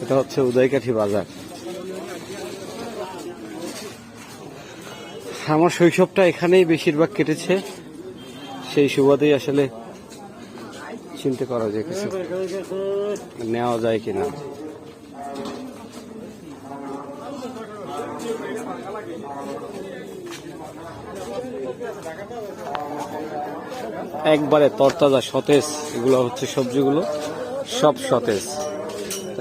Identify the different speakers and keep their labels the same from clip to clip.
Speaker 1: এটা হচ্ছে উদয়কাঠি বাজার। আমার শৈশবটা এখানেই বেশিরভাগ কেটেছে, সেই সুবাদেই আসলে চিন্তা করা যায় কিছু নেওয়া যায় কিনা। একবারে তরতাজা সতেজ, এগুলো হচ্ছে সবজিগুলো সব সতেজ।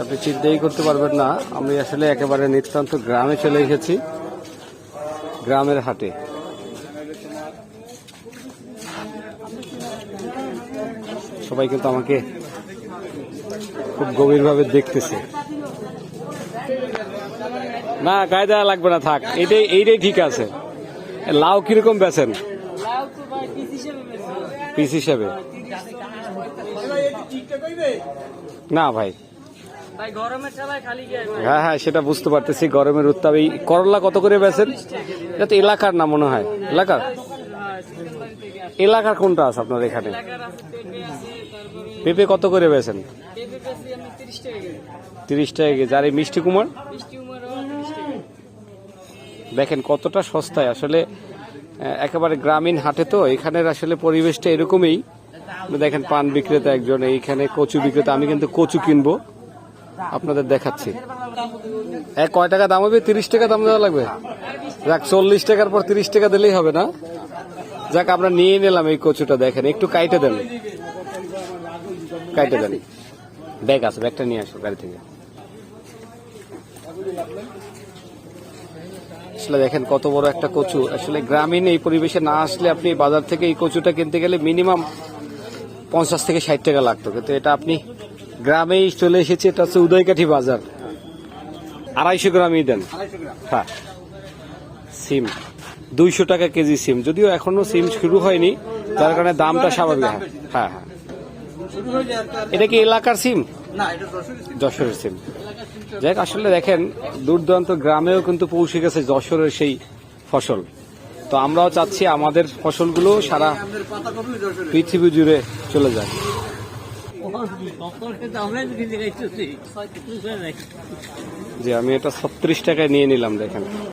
Speaker 1: আপনি চিন্তাই করতে পারবেন না আমি আসলে একেবারে নিতান্ত গ্রামে চলে এসেছি, গ্রামের হাটে। সবাই কিন্তু আমাকে খুব গভীরভাবে দেখতেছে। না গায়ে দেওয়া লাগবে না, থাক, এইটাই ঠিক আছে। লাউ কিরকম বেচেন? পিস হিসাবে না ভাই। হ্যাঁ হ্যাঁ, সেটা বুঝতে পারতেছি, গরমের উত্তাপ। এই করলা কত করে বেচেন? এটা তো এলাকার না মনে হয়। এলাকার কোনটা আছে আপনার এখানে? পেঁপে কত করে বেচেন? 30 টাকা কেজি। আর এই মিষ্টি কুমড় দেখেন কতটা সস্তায়। আসলে একেবারে গ্রামীণ হাটে তো, এখানের আসলে পরিবেশটা এরকমই। দেখেন পান বিক্রেতা একজন, এইখানে কচু বিক্রেতা। আমি কিন্তু কচু কিনবো, আপনাদের দেখাচ্ছি। কয় টাকা দাম হবে? 30 টাকা দাম দেওয়া লাগবে। যাক, 40 টাকার পর 30 টাকা দিলেই হবে না? যাক, আমরা নিয়ে নিলাম এই কচুটা। দেখেন একটু কাইটে দেন, কাইটে দেন। ব্যাগ আছে, ব্যাগটা নিয়ে আসো গাড়ি থেকে। আসলে দেখেন কত বড় একটা কচু। আসলে গ্রামীণ এই পরিবেশে না আসলে আপনি বাজার থেকে এই কচুটা কিনতে গেলে মিনিমাম 50 থেকে 60 টাকা লাগতো, কিন্তু এটা আপনি গ্রামেই চলে এসেছে। এটা হচ্ছে উদয়কাঠি বাজার। 250 গ্রামই দেন। হ্যাঁ, সিম 200 টাকা কেজি সিম, যদিও এখনো সিম শুরু হয়নি, যার কারণে দামটা স্বাভাবিক। হ্যাঁ হ্যাঁ, এটা কি এলাকার সিম? যশোরের সিম। যাক, আসলে দেখেন দূর দূরান্ত গ্রামেও কিন্তু পৌঁছে গেছে যশোরের সেই ফসল। তো আমরাও চাচ্ছি আমাদের ফসলগুলো সারা পৃথিবী জুড়ে চলে যায়। যে আমি এটা 36 টাকায় নিয়ে নিলাম, দেখেন।